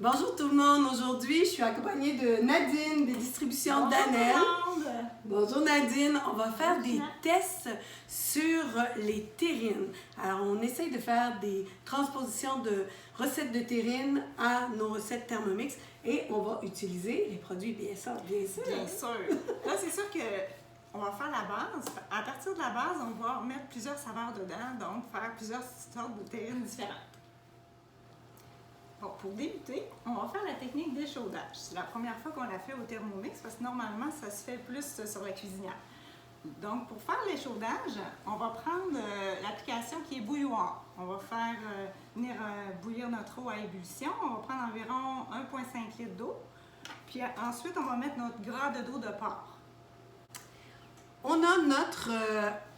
Bonjour tout le monde, aujourd'hui je suis accompagnée de Nadine des distributions Danelle. Bonjour Nadine, on va faire des tests sur les terrines. Alors on essaye de faire des transpositions de recettes de terrines à nos recettes Thermomix et on va utiliser les produits BSA, bien sûr. Bien sûr. Là c'est sûr que on va faire la base. À partir de la base, on va mettre plusieurs saveurs dedans, donc faire plusieurs sortes de terrines différentes. Bon, pour débuter, on va faire la technique d'échaudage. C'est la première fois qu'on la fait au Thermomix parce que normalement, ça se fait plus sur la cuisinière. Donc, pour faire l'échaudage, on va prendre l'application qui est bouilloire. On va faire venir bouillir notre eau à ébullition. On va prendre environ 1,5 litre d'eau. Puis ensuite, on va mettre notre gras de dos de porc. On a notre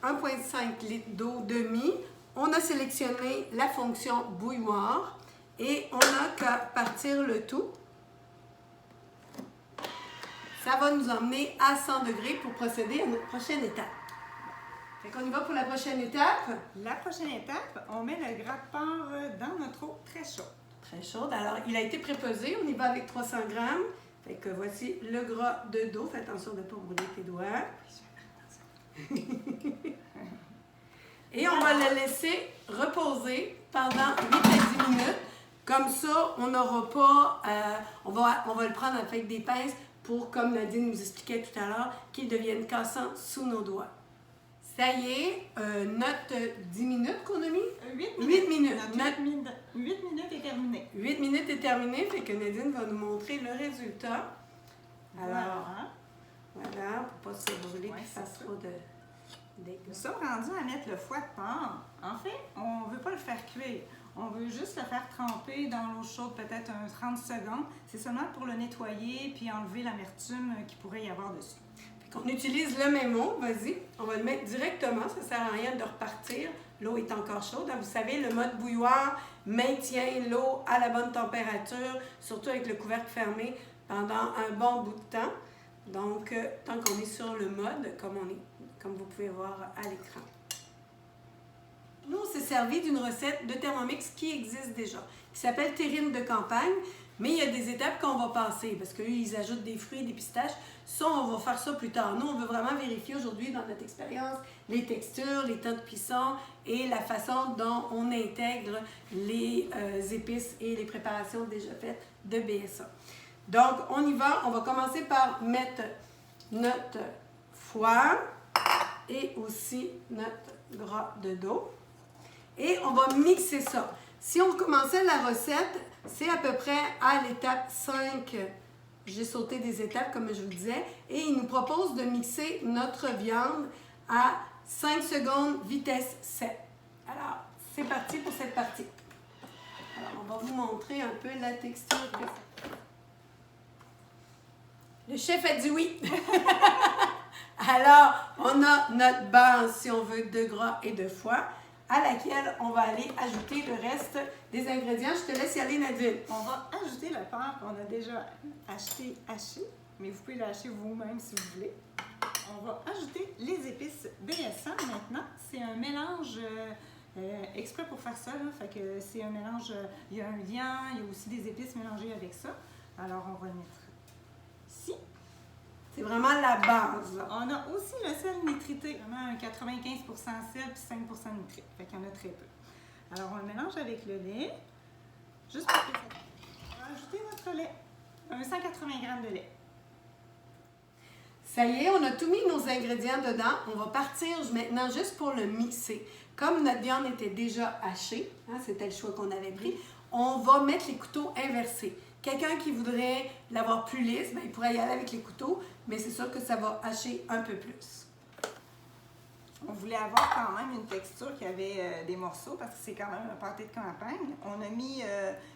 1,5 litre d'eau demi. On a sélectionné la fonction bouilloire. Et on n'a qu'à partir le tout. Ça va nous emmener à 100 degrés pour procéder à notre prochaine étape. Fait qu'on y va pour la prochaine étape. La prochaine étape, on met le gras de porc dans notre eau très chaude. Très chaude. Alors, il a été prépesé. On y va avec 300 grammes. Fait que voici le gras de dos. Fais attention de ne pas brûler tes doigts. Et on va le laisser reposer pendant 8 à 10 minutes. Comme ça, on n'aura pas, on va le prendre avec des pinces pour, comme Nadine nous expliquait tout à l'heure, qu'il devienne cassant sous nos doigts. Ça y est, notre 10 minutes qu'on a mis? 8 minutes. 8 minutes est terminé. 8 minutes est terminé, fait que Nadine va nous montrer le résultat. Alors, voilà, pour ne pas se brûler et faire trop de dégâts. Nous sommes rendus à mettre le foie de porc. En fait, on ne veut pas le faire cuire. On veut juste le faire tremper dans l'eau chaude peut-être 30 secondes. C'est seulement pour le nettoyer puis enlever l'amertume qu'il pourrait y avoir dessus. On utilise le même eau, vas-y. On va le mettre directement, ça ne sert à rien de repartir. L'eau est encore chaude. Vous savez, le mode bouilloire maintient l'eau à la bonne température, surtout avec le couvercle fermé, pendant un bon bout de temps. Donc, tant qu'on est sur le mode, comme vous pouvez voir à l'écran. Nous, on s'est servi d'une recette de Thermomix qui existe déjà, qui s'appelle terrine de campagne, mais il y a des étapes qu'on va passer parce qu'eux, ils ajoutent des fruits, des pistaches. Ça, on va faire ça plus tard. Nous, on veut vraiment vérifier aujourd'hui dans notre expérience les textures, les temps de cuisson et la façon dont on intègre les épices et les préparations déjà faites de BSA. Donc, on y va. On va commencer par mettre notre foie et aussi notre gras de dos. Et on va mixer ça. Si on commençait la recette, c'est à peu près à l'étape 5. J'ai sauté des étapes, comme je vous disais. Et il nous propose de mixer notre viande à 5 secondes, vitesse 7. Alors, c'est parti pour cette partie. Alors, on va vous montrer un peu la texture. Le chef a dit oui. Alors, on a notre base, si on veut, de gras et de foie, à laquelle on va aller ajouter le reste des ingrédients. Je te laisse y aller, Nadine. On va ajouter le porc qu'on a déjà acheté haché, mais vous pouvez l'acheter vous-même si vous voulez. On va ajouter les épices BSA maintenant. C'est un mélange exprès pour faire ça. Là. Fait que c'est un mélange, il y a un lien, il y a aussi des épices mélangées avec ça. Alors on va le mettre ici. C'est vraiment la base. Là. On a aussi le sel nitrité, vraiment un 95% sel puis 5% nitrite. Fait qu'il y en a très peu. Alors, on le mélange avec le lait. Juste pour que ça... On va ajouter notre lait. Un 180 g de lait. Ça y est, on a tout mis nos ingrédients dedans. On va partir maintenant juste pour le mixer. Comme notre viande était déjà hachée, c'était le choix qu'on avait pris, on va mettre les couteaux inversés. Quelqu'un qui voudrait l'avoir plus lisse, il pourrait y aller avec les couteaux, mais c'est sûr que ça va hacher un peu plus. On voulait avoir quand même une texture qui avait des morceaux parce que c'est quand même un pâté de campagne. On a mis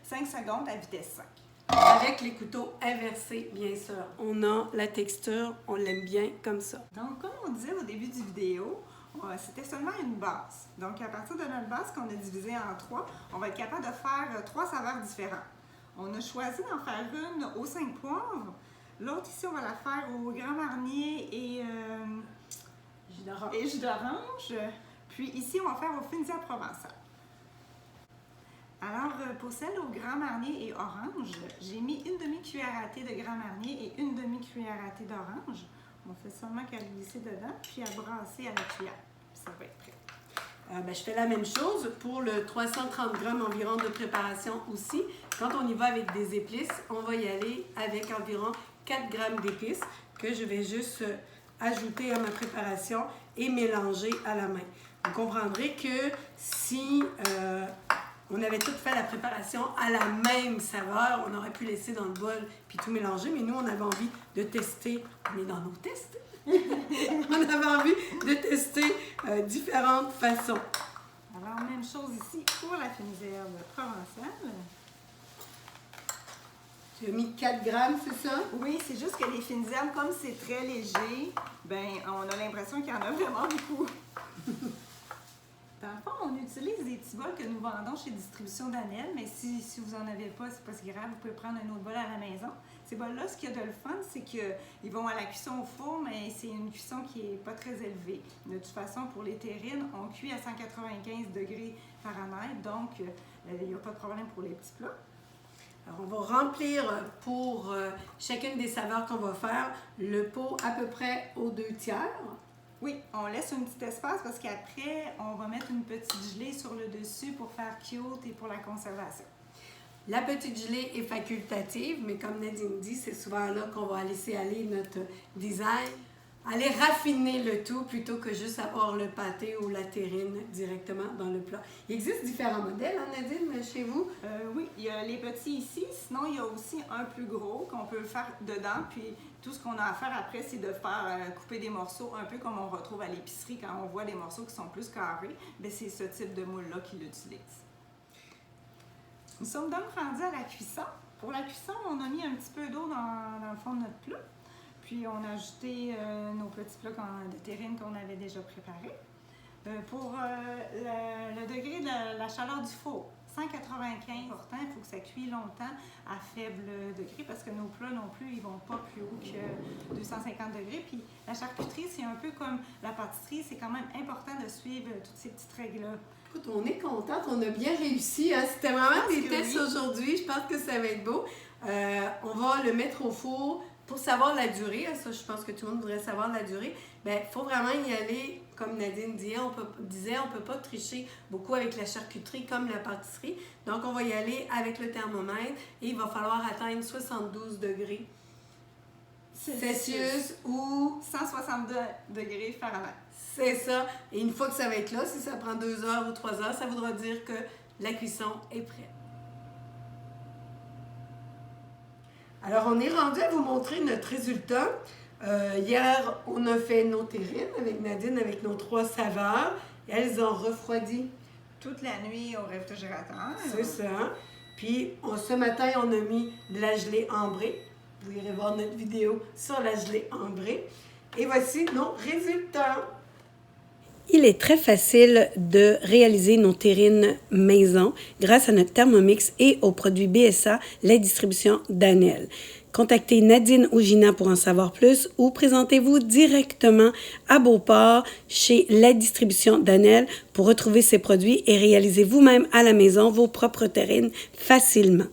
5 secondes à vitesse 5. Avec les couteaux inversés, bien sûr. On a la texture, on l'aime bien comme ça. Donc, comme on disait au début du vidéo, c'était seulement une base. Donc, à partir de notre base qu'on a divisée en 3, on va être capable de faire 3 saveurs différentes. On a choisi d'en faire une au 5 poivres. L'autre ici, on va la faire au Grand Marnier et jus d'orange. Puis ici, on va faire au Finisia provençal. Alors, pour celle au Grand Marnier et orange, j'ai mis une demi-cuillère à thé de Grand Marnier et une demi-cuillère à thé d'orange. On fait seulement qu'à le glisser dedans, puis à brasser à la cuillère. Puis ça va être prêt. Je fais la même chose pour le 330 grammes environ de préparation aussi. Quand on y va avec des épices, on va y aller avec environ 4 grammes d'épices que je vais juste ajouter à ma préparation et mélanger à la main. Vous comprendrez que si on avait tout fait la préparation à la même saveur, on aurait pu laisser dans le bol puis tout mélanger, mais nous, on avait envie de tester, on est dans nos tests, on avait envie de tester différentes façons. Alors, même chose ici pour la fine herbe provençale. Tu as mis 4 grammes, c'est ça? Oui, c'est juste que les fines herbes, comme c'est très léger, on a l'impression qu'il y en a vraiment beaucoup. Dans le fond, on utilise des petits bols que nous vendons chez Distribution Danel, mais si vous n'en avez pas, c'est pas si grave, vous pouvez prendre un autre bol à la maison. Ces bols-là, ce qu'il y a de le fun, c'est qu'ils vont à la cuisson au four, mais c'est une cuisson qui n'est pas très élevée. De toute façon, pour les terrines, on cuit à 195 degrés Fahrenheit, donc il n'y a pas de problème pour les petits plats. Alors, on va remplir pour chacune des saveurs qu'on va faire le pot à peu près aux 2/3. Oui, on laisse un petit espace parce qu'après, on va mettre une petite gelée sur le dessus pour faire cute et pour la conservation. La petite gelée est facultative, mais comme Nadine dit, c'est souvent là qu'on va laisser aller notre design. Aller raffiner le tout plutôt que juste avoir le pâté ou la terrine directement dans le plat. Il existe différents modèles, hein, Nadine, chez vous? Oui, il y a les petits ici. Sinon, il y a aussi un plus gros qu'on peut faire dedans. Puis tout ce qu'on a à faire après, c'est de faire couper des morceaux, un peu comme on retrouve à l'épicerie quand on voit des morceaux qui sont plus carrés. Bien, c'est ce type de moule-là qu'ils utilisent. Nous sommes donc rendus à la cuisson. Pour la cuisson, on a mis un petit peu d'eau dans le fond de notre plat. Puis on a ajouté nos petits plats de terrine qu'on avait déjà préparés. Pour le degré de la chaleur du four, 195, pourtant, il faut que ça cuise longtemps à faible degré parce que nos plats non plus, ils ne vont pas plus haut que 250 degrés. Puis la charcuterie, c'est un peu comme la pâtisserie, c'est quand même important de suivre toutes ces petites règles-là. Écoute, on est contente, on a bien réussi. Hein? C'était vraiment des tests aujourd'hui, je pense que ça va être beau. On va le mettre au four. Pour savoir la durée, ça je pense que tout le monde voudrait savoir la durée, il faut vraiment y aller, comme Nadine disait, on peut pas tricher beaucoup avec la charcuterie comme la pâtisserie. Donc on va y aller avec le thermomètre et il va falloir atteindre 72 degrés Celsius ou 162 degrés Fahrenheit. C'est ça. Et une fois que ça va être là, si ça prend 2 heures ou 3 heures, ça voudra dire que la cuisson est prête. Alors, on est rendu à vous montrer notre résultat. Hier, on a fait nos terrines avec Nadine, avec nos 3 saveurs. Elles ont refroidi. Toute la nuit au réfrigérateur. C'est ça. Puis, ce matin, on a mis de la gelée ambrée. Vous irez voir notre vidéo sur la gelée ambrée. Et voici nos résultats. Il est très facile de réaliser nos terrines maison grâce à notre Thermomix et aux produits BSA, la distribution Danel. Contactez Nadine ou Gina pour en savoir plus ou présentez-vous directement à Beauport chez la distribution Danel pour retrouver ces produits et réaliser vous-même à la maison vos propres terrines facilement.